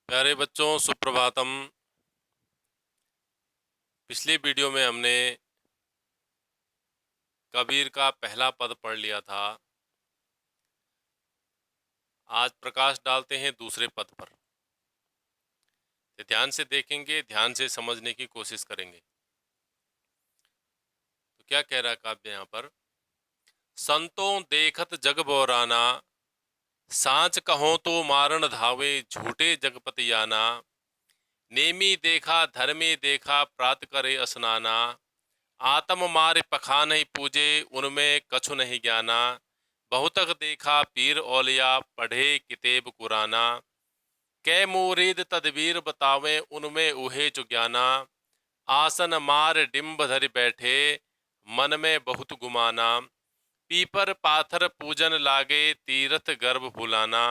प्यारे बच्चों, सुप्रभातम। पिछली वीडियो में हमने कबीर का पहला पद पढ़ लिया था। आज प्रकाश डालते हैं दूसरे पद पर। तो ध्यान से देखेंगे, ध्यान से समझने की कोशिश करेंगे। तो क्या कह रहा है काव्य यहाँ पर? संतों देखत जग बोराना, सांच कहो तो मारण धावे, झूठे जगपति याना। नेमी देखा धर्मे देखा, प्रात करे स्नाना। आत्म मारे पखानहि पूजे, उनमें कछु नहीं ज्ञाना। बहुतक देखा पीर औलिया, पढ़े कितेब कुराना। कै मुरीद तदबीर बतावे, उनमें उहे जो ज्ञाना। आसन मार डिम्ब धरि बैठे, मन में बहुत गुमाना। पीपर पाथर पूजन लागे, तीरथ गर्भ भुलाना।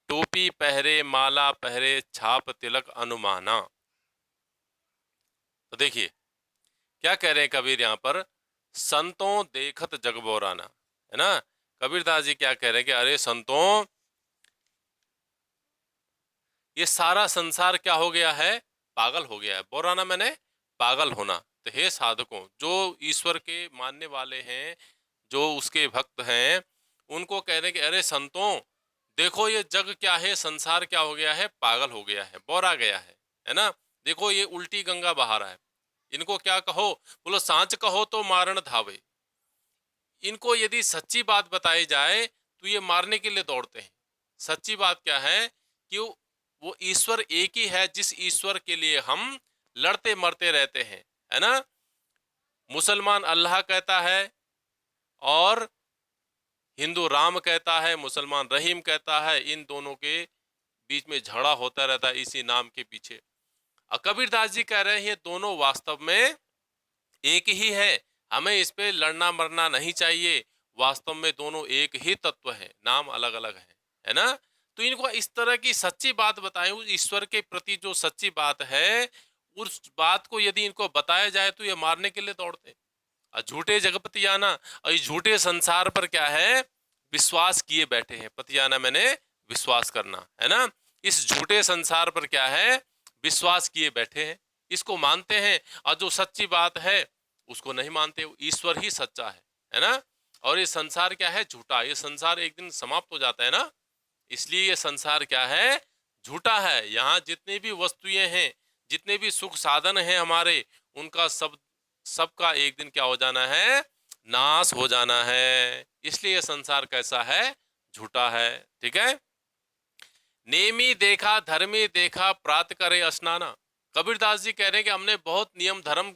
टोपी पहरे माला पहरे, छाप तिलक अनुमाना। तो देखिए क्या कह रहे हैं कबीर यहाँ पर। संतों देखत जग बोराना, है ना। कबीरदास जी क्या कह रहे हैं कि अरे संतों, ये सारा संसार क्या हो गया है? पागल हो गया है। बोराना मैंने पागल होना। तो हे साधकों, जो ईश्वर के मानने वाले हैं, जो उसके भक्त हैं, उनको कह रहे हैं कि अरे संतों, देखो ये जग क्या है, संसार क्या हो गया है, पागल हो गया है, बोरा गया है ना। देखो ये उल्टी गंगा बहा रहा है। इनको क्या कहो? बोलो सांच कहो तो मारण धावे। इनको यदि सच्ची बात बताई जाए तो ये मारने के लिए दौड़ते हैं। सच्ची बात क्या है कि वो ईश्वर एक ही है, जिस ईश्वर के लिए हम लड़ते मरते रहते हैं, है ना। मुसलमान अल्लाह कहता है और हिंदू राम कहता है, मुसलमान रहीम कहता है। इन दोनों के बीच में झगड़ा होता रहता है इसी नाम के पीछे। और कबीरदास जी कह रहे हैं ये दोनों वास्तव में एक ही है। हमें इस पे लड़ना मरना नहीं चाहिए। वास्तव में दोनों एक ही तत्व है, नाम अलग अलग है ना। तो इनको इस तरह की सच्ची बात बताएं, उस ईश्वर के प्रति जो सच्ची बात है, उस बात को यदि इनको बताया जाए तो ये मारने के लिए दौड़ते हैं। और झूठे जगपतियाना, और इस झूठे संसार पर क्या है? विश्वास किए बैठे हैं। पतियाना मैंने विश्वास करना, है ना। इस झूठे संसार पर क्या है? विश्वास किए बैठे हैं, इसको मानते हैं। और जो सच्ची बात है उसको नहीं मानते। ईश्वर ही सच्चा है ना। और ये संसार क्या है? झूठा। ये संसार एक दिन समाप्त हो जाता है ना, इसलिए ये संसार क्या है? झूठा है। यहाँ जितनी भी वस्तुएं हैं, जितने भी सुख साधन हैं हमारे, उनका सबका एक दिन क्या हो जाना है? नाश हो जाना है। इसलिए ये संसार कैसा है? झूठा है। ठीक है। नेमी देखा धर्मी देखा, प्रात करे स्नाना। कबीरदास जी कह रहे हैं कि हमने बहुत नियम धर्म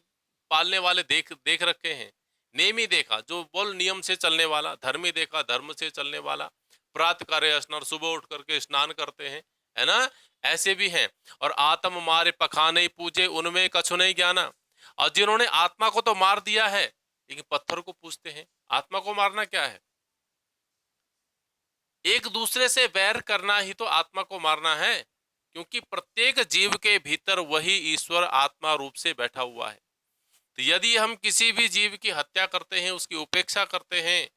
पालने वाले देख देख रखे हैं। नेमी देखा, जो बोल नियम से चलने वाला। धर्मी देखा, धर्म से चलने वाला। प्रात करे स्नान, सुबह उठ करके स्नान करते हैं, है ना। ऐसे भी हैं। और आत्म मारे पखाने पूजे, उनमें कछु नहीं ज्ञाना। और जिन्होंने आत्मा को तो मार दिया है, लेकिन पत्थर को पूजते हैं। आत्मा को मारना क्या है? एक दूसरे से वैर करना ही तो आत्मा को मारना है। क्योंकि प्रत्येक जीव के भीतर वही ईश्वर आत्मा रूप से बैठा हुआ है। तो यदि हम किसी भी जीव की हत्या करते हैं, उसकी उपेक्षा करते हैं,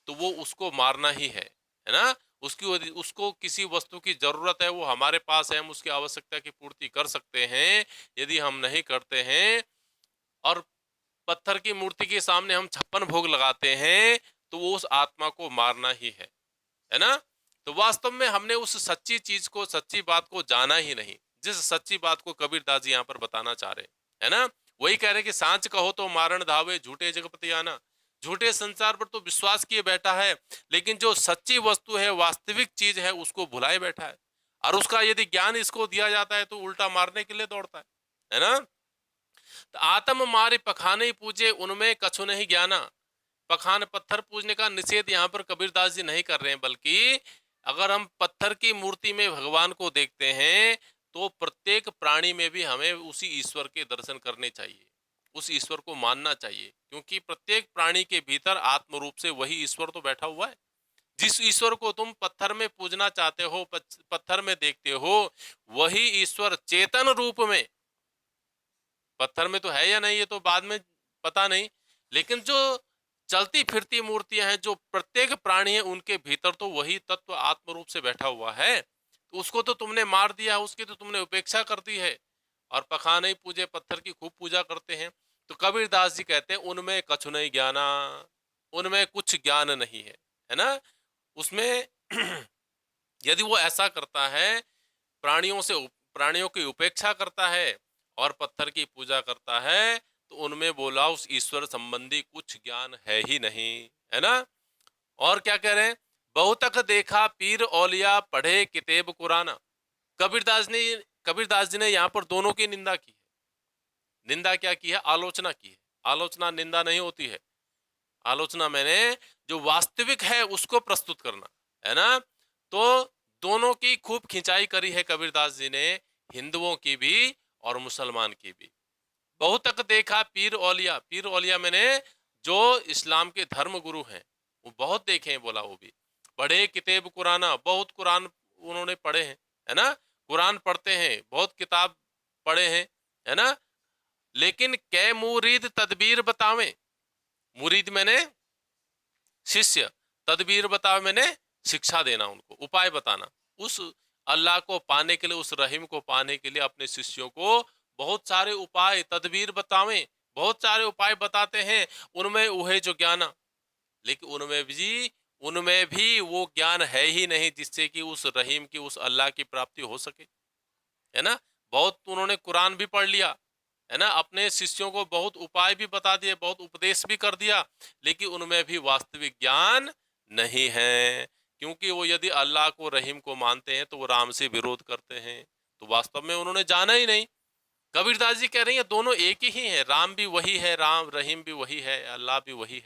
तो वो उसको मारना ही है ना। उसको किसी वस्तु की जरूरत है, वो हमारे पास है, हम उसकी आवश्यकता की पूर्ति कर सकते हैं। यदि हम नहीं करते हैं और पत्थर की मूर्ति के सामने हम 56 भोग लगाते हैं, तो वो उस आत्मा को मारना ही है ना। तो वास्तव में हमने उस सच्ची चीज को, सच्ची बात को जाना ही नहीं, जिस सच्ची बात को कबीरदास जी यहाँ पर बताना चाह रहे हैं, है ना। वही कह रहे हैं कि सांच कहो तो मारण धावे, झूठे जगपति आना। झूठे संसार पर तो विश्वास किए बैठा है, लेकिन जो सच्ची वस्तु है, वास्तविक चीज है, उसको भुलाए बैठा है। और उसका यदि ज्ञान इसको दिया जाता है तो उल्टा मारने के लिए दौड़ता है ना। तो आत्म मारे पखाने पूजे, उनमें कछु नहीं ज्ञाना। पखान पत्थर पूजने का निषेध यहाँ पर कबीरदास जी नहीं कर रहे हैं, बल्कि अगर हम पत्थर की मूर्ति में भगवान को देखते हैं, तो प्रत्येक प्राणी में भी हमें उसी ईश्वर के दर्शन करने चाहिए, उस ईश्वर को मानना चाहिए। क्योंकि प्रत्येक प्राणी के भीतर आत्म रूप से वही ईश्वर तो बैठा हुआ है। जिस ईश्वर को तुम पत्थर में पूजना चाहते हो, पत्थर में देखते हो, वही ईश्वर चेतन रूप में पत्थर में तो है या नहीं, ये तो बाद में पता नहीं। लेकिन जो चलती फिरती मूर्तियां हैं, जो प्रत्येक प्राणी है, उनके भीतर तो वही तत्व आत्म रूप से बैठा हुआ है। तो उसको तो तुमने मार दिया है, उसकी तो तुमने उपेक्षा कर दी है। और पखा नहीं पूजे पत्थर की खूब पूजा करते हैं। तो कबीरदास जी कहते हैं उनमें कछु नहीं ज्ञाना, उनमें कुछ ज्ञान नहीं है ना। उसमें यदि वो ऐसा करता है, प्राणियों से प्राणियों की उपेक्षा करता है और पत्थर की पूजा करता है, तो उनमें बोला उस ईश्वर संबंधी कुछ ज्ञान है ही नहीं, है ना। और क्या कह रहे हैं, बहुतक देखा पीर औलिया पढ़े किताब कुराना। कबीरदास ने कबीरदास जी ने यहाँ पर दोनों की निंदा की है। निंदा क्या की है, आलोचना की है। आलोचना निंदा नहीं होती है। आलोचना मैंने जो वास्तविक है उसको प्रस्तुत करना, है ना। तो दोनों की खूब खिंचाई करी है कबीरदास जी ने, हिंदुओं की भी और मुसलमान की भी। बहुतक देखा पीर औलिया, पीर औलिया मैंने जो इस्लाम के धर्म गुरु हैं वो बहुत देखे हैं, बोला वो भी। पढ़े किताब कुराना, बहुत कुरान उन्होंने पढ़े हैं, है ना। कुरान पढ़ते हैं, बहुत किताब पढ़े हैं, है ना। लेकिन कै मुरीद तदबीर बतावे, मुरीद मैंने शिष्य, तदबीर बतावे मैंने शिक्षा देना, उनको उपाय बताना। उस अल्लाह को पाने के लिए, उस रहीम को पाने के लिए अपने शिष्यों को बहुत सारे उपाय तदबीर बतावे, बहुत सारे उपाय बताते हैं। उनमें वह जो ज्ञान, लेकिन उनमें भी वो ज्ञान है ही नहीं जिससे कि उस रहीम की, उस अल्लाह की प्राप्ति हो सके, है ना। बहुत उन्होंने कुरान भी पढ़ लिया, है ना, अपने शिष्यों को बहुत उपाय भी बता दिए, बहुत उपदेश भी कर दिया, लेकिन उनमें भी वास्तविक ज्ञान नहीं है। क्योंकि वो यदि अल्लाह को रहीम को मानते हैं तो वो राम से विरोध करते हैं, तो वास्तव में उन्होंने जाना ही नहीं। कबीरदास जी कह रहे हैं दोनों एक ही है, राम भी वही है, राम रहीम भी वही है, अल्लाह भी वही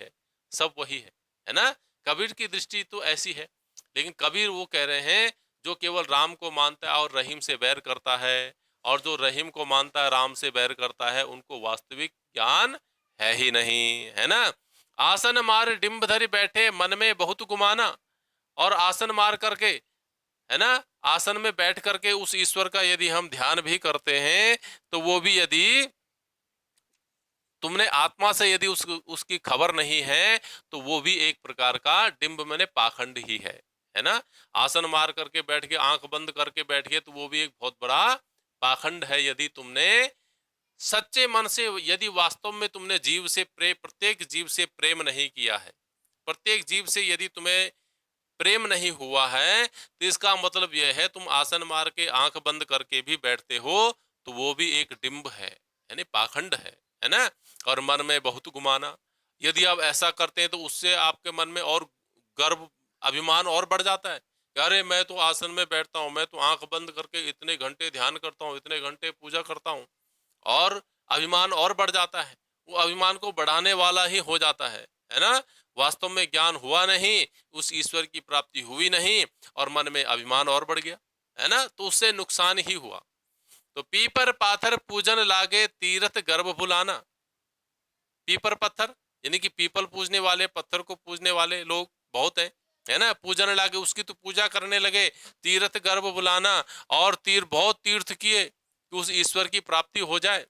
सब वही है ना। कबीर की दृष्टि तो ऐसी है। लेकिन कबीर वो कह रहे हैं जो केवल राम को मानता है और रहीम से बैर करता है, और जो रहीम को मानता है राम से बैर करता है, उनको वास्तविक ज्ञान है ही नहीं, है ना। आसन मार डिम्ब धरि बैठे मन में बहुत गुमाना, और आसन मार करके, है ना, आसन में बैठ करके उस ईश्वर का यदि हम ध्यान भी करते हैं, तो वो भी यदि तुमने आत्मा से यदि उसकी खबर नहीं है, तो वो भी एक प्रकार का डिंब मैंने पाखंड ही है ना। आसन मार करके बैठ के, आंख बंद करके बैठ गए, तो वो भी एक बहुत बड़ा पाखंड है। यदि तुमने सच्चे मन से, यदि वास्तव में तुमने जीव से प्रत्येक जीव से प्रेम नहीं किया है, प्रत्येक जीव से यदि तुम्हें प्रेम नहीं हुआ है, तो इसका मतलब यह है तुम आसन मार के आंख बंद करके भी बैठते हो, तो वो भी एक डिंब है, यानी पाखंड है ना। और मन में बहुत गुमाना, यदि आप ऐसा करते हैं तो उससे आपके मन में और गर्व, अभिमान और बढ़ जाता है कि अरे मैं तो आसन में बैठता हूँ, मैं तो आंख बंद करके इतने घंटे ध्यान करता हूँ, इतने घंटे पूजा करता हूँ, और अभिमान और बढ़ जाता है। वो अभिमान को बढ़ाने वाला ही हो जाता है ना। वास्तव में ज्ञान हुआ नहीं, उस ईश्वर की प्राप्ति हुई नहीं, और मन में अभिमान और बढ़ गया, है ना, तो उससे नुकसान ही हुआ। तो पीपर पाथर पूजन लागे तीरथ गर्भ भुलाना। पीपर पत्थर यानी कि पीपल पूजने वाले, पत्थर को पूजने वाले लोग बहुत हैं, है ना। पूजन लागे, उसकी तो पूजा करने लगे, तीर्थ गर्भ बुलाना, और बहुत तीर्थ किए कि उस ईश्वर की प्राप्ति हो जाए,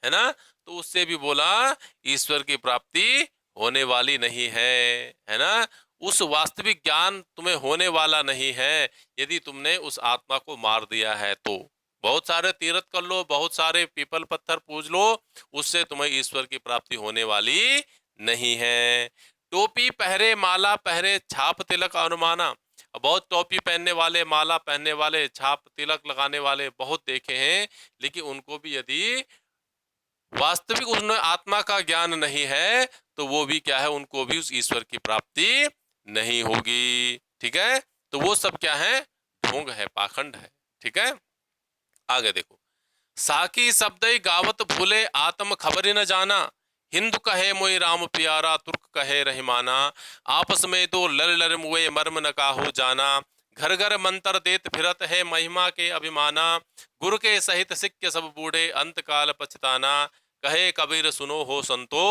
है ना। तो उससे भी बोला ईश्वर की प्राप्ति होने वाली नहीं है ना। उस वास्तविक ज्ञान तुम्हें होने वाला नहीं है यदि तुमने उस आत्मा को मार दिया है। तो बहुत सारे तीर्थ कर लो, बहुत सारे पीपल पत्थर पूज लो, उससे तुम्हें ईश्वर की प्राप्ति होने वाली नहीं है। टोपी पहरे माला पहरे छाप तिलक अनुमाना। बहुत टोपी पहनने वाले, माला पहनने वाले, छाप तिलक लगाने वाले बहुत देखे हैं, लेकिन उनको भी यदि वास्तविक उन्हें आत्मा का ज्ञान नहीं है, तो वो भी क्या है, उनको भी उस ईश्वर की प्राप्ति नहीं होगी। ठीक है, तो वो सब क्या है, ढोंग है, पाखंड है। ठीक है, आगे देखो। साकी शब्द गावत भूले आत्म खबर न जाना, हिंदू कहे मोई राम प्यारा तुर्क कहे रहीमाना, आपस में दो लड़ लड़ मुए मर्म न काहू जाना, घर घर मंत्र देत फिरत है महिमा के अभिमाना, गुरु के सहित सिक्के सब बूढ़े अंत काल पछताना, कहे कबीर सुनो हो संतो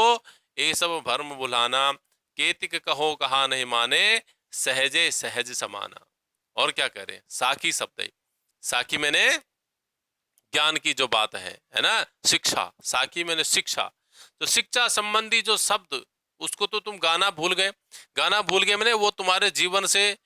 ये सब भरम बुलाना, केतिक कहो कहा नहीं माने सहजे सहज समाना। और क्या कह रहे हैं, साकी शब्द, साकी मैंने ज्ञान की जो बात है ना, शिक्षा, साकी मैंने शिक्षा, तो शिक्षा संबंधी जो शब्द, उसको तो तुम गाना भूल गए। गाना भूल गए मैंने वो तुम्हारे जीवन से,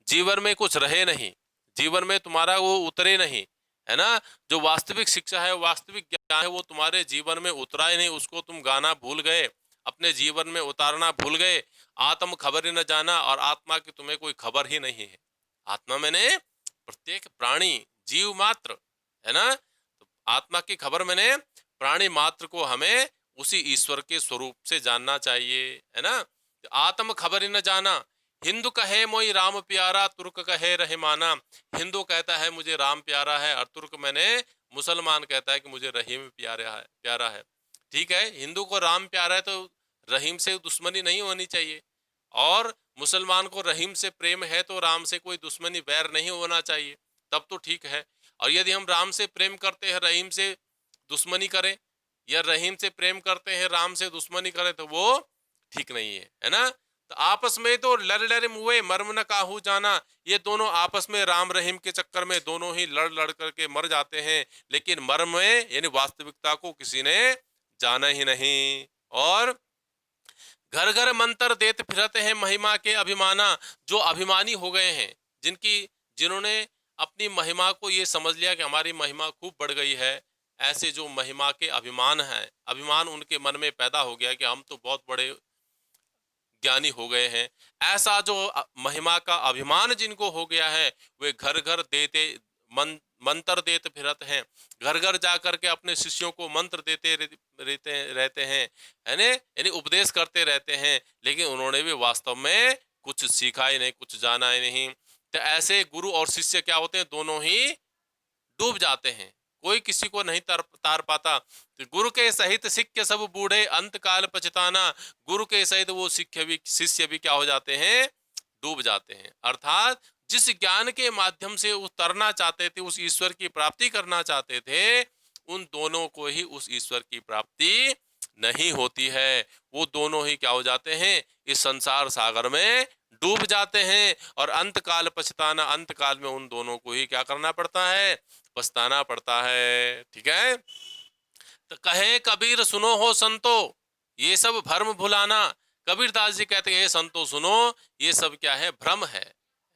जीवन में कुछ रहे नहीं, जीवन में तुम्हारा वो उतरे नहीं, है ना? जो वास्तविक शिक्षा है, वास्तविक ज्ञान है, वो तुम्हारे जीवन में उतरा ही नहीं, उसको तुम गाना भूल गए, अपने जीवन में उतारना भूल गए। आत्म खबर ही न जाना, और आत्मा की तुम्हें कोई खबर ही नहीं है। आत्मा मैंने प्रत्येक प्राणी, जीव मात्र, है ना? तो आत्मा की खबर मैंने प्राणी मात्र को हमें उसी ईश्वर के स्वरूप से जानना चाहिए, है ना? तो आत्म खबर ही न जाना। हिंदू कहे मोई राम प्यारा, तुर्क कहे रहमाना। हिंदू कहता है मुझे राम प्यारा है, और तुर्क मैंने मुसलमान कहता है कि मुझे रहीम प्यारा है। ठीक है, हिंदू को राम प्यारा है तो रहीम से दुश्मनी नहीं होनी चाहिए, और मुसलमान को रहीम से प्रेम है तो राम से कोई दुश्मनी बैर नहीं होना चाहिए, तब तो ठीक है। और यदि हम राम से प्रेम करते हैं रहीम से दुश्मनी करें, या रहीम से प्रेम करते हैं राम से दुश्मनी करें, तो वो ठीक नहीं है ना? तो आपस में तो लड़ लड़ मुए मर्म न काहू जाना, ये दोनों आपस में राम रहीम के चक्कर में दोनों ही लड़ लड़ करके मर जाते हैं, लेकिन मर्म में यानी वास्तविकता को किसी ने जाना ही नहीं। और घर घर मंत्र देत फिरते हैं महिमा के अभिमाना। जो अभिमानी हो गए हैं, जिन्होंने अपनी महिमा को ये समझ लिया कि हमारी महिमा खूब बढ़ गई है, ऐसे जो महिमा के अभिमान है, अभिमान उनके मन में पैदा हो गया कि हम तो बहुत बड़े ज्ञानी हो गए हैं, ऐसा जो महिमा का अभिमान जिनको हो गया है, वे घर घर देते मंत्र देते फिरत हैं, घर घर जा करके अपने शिष्यों को मंत्र देते रहते हैं, है ना? यानी उपदेश करते रहते हैं, लेकिन उन्होंने भी वास्तव में कुछ सीखा ही नहीं, कुछ जाना ही नहीं। तो ऐसे गुरु और शिष्य क्या होते हैं, दोनों ही डूब जाते हैं, कोई किसी को नहीं तार पाता। तो गुरु के सहित सिक्के सब बूढ़े, अंत काल पछताना। गुरु के सहित वो शिष्य भी क्या हो जाते हैं, डूब जाते हैं। अर्थात जिस ज्ञान के माध्यम से उतरना चाहते थे, उस ईश्वर की प्राप्ति करना चाहते थे, उन दोनों को ही उस ईश्वर की प्राप्ति नहीं होती है। वो दोनों ही क्या हो जाते हैं, इस संसार सागर में डूब जाते हैं, और अंत काल पछताना, अंत काल में उन दोनों को ही क्या करना पड़ता है, पछताना पड़ता है। ठीक है, तो कहे कबीर सुनो हो संतो, ये सब भ्रम भुलाना। कबीरदास जी कहते हैं, संतो सुनो, ये सब क्या है, भ्रम है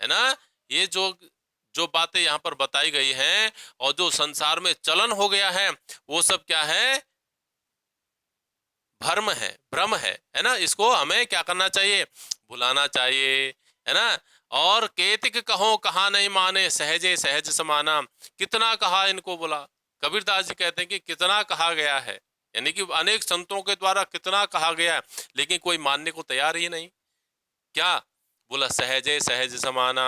ना? ये जो जो बातें यहाँ पर बताई गई हैं, और जो संसार में चलन हो गया है, वो सब क्या है, भ्रम है, भ्रम है ना? इसको हमें क्या करना चाहिए, भुलाना चाहिए, है ना? और केतिक कहो कहा नहीं माने, सहजे सहज समाना। कितना कहा इनको बोला, कबीरदास जी कहते हैं कि कितना कहा गया है, यानी कि अनेक संतों के द्वारा कितना कहा गया है, लेकिन कोई मानने को तैयार ही नहीं। क्या बोला, सहजे सहज समाना।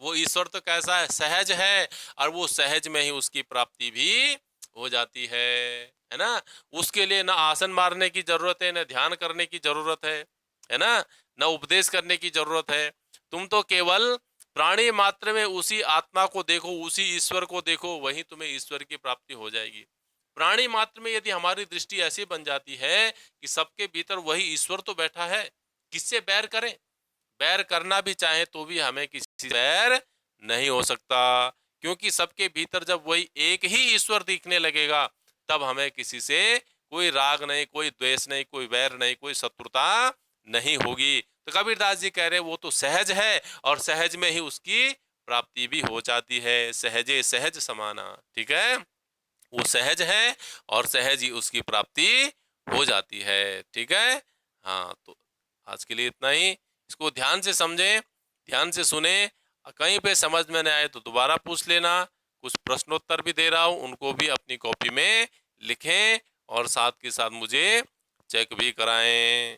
वो ईश्वर तो कैसा है, सहज है, और वो सहज में ही उसकी प्राप्ति भी हो जाती है ना? उसके लिए ना आसन मारने की जरूरत है, ना ध्यान करने की जरूरत है ना? ना उपदेश करने की जरूरत है। तुम तो केवल प्राणी मात्र में उसी आत्मा को देखो, उसी ईश्वर को देखो, वही तुम्हें ईश्वर की प्राप्ति हो जाएगी। प्राणी मात्र में यदि हमारी दृष्टि ऐसी बन जाती है कि सबके भीतर वही ईश्वर तो बैठा है, किससे बैर करें? बैर करना भी चाहे तो भी हमें किसी से बैर नहीं हो सकता, क्योंकि सबके भीतर जब वही एक ही ईश्वर दिखने लगेगा, तब हमें किसी से कोई राग नहीं, कोई द्वेष नहीं, कोई वैर नहीं, कोई शत्रुता नहीं होगी। तो कबीरदास जी कह रहे वो तो सहज है, और सहज में ही उसकी प्राप्ति भी हो जाती है, सहजे सहज समाना। ठीक है, वो सहज है, और सहज ही उसकी प्राप्ति हो जाती है। ठीक है, हाँ, तो आज के लिए इतना ही। इसको ध्यान से समझें, ध्यान से सुने, कहीं पे समझ में नहीं आए तो दोबारा पूछ लेना। कुछ प्रश्नोत्तर भी दे रहा हूँ, उनको भी अपनी कॉपी में लिखें, और साथ के साथ मुझे चेक भी कराएं।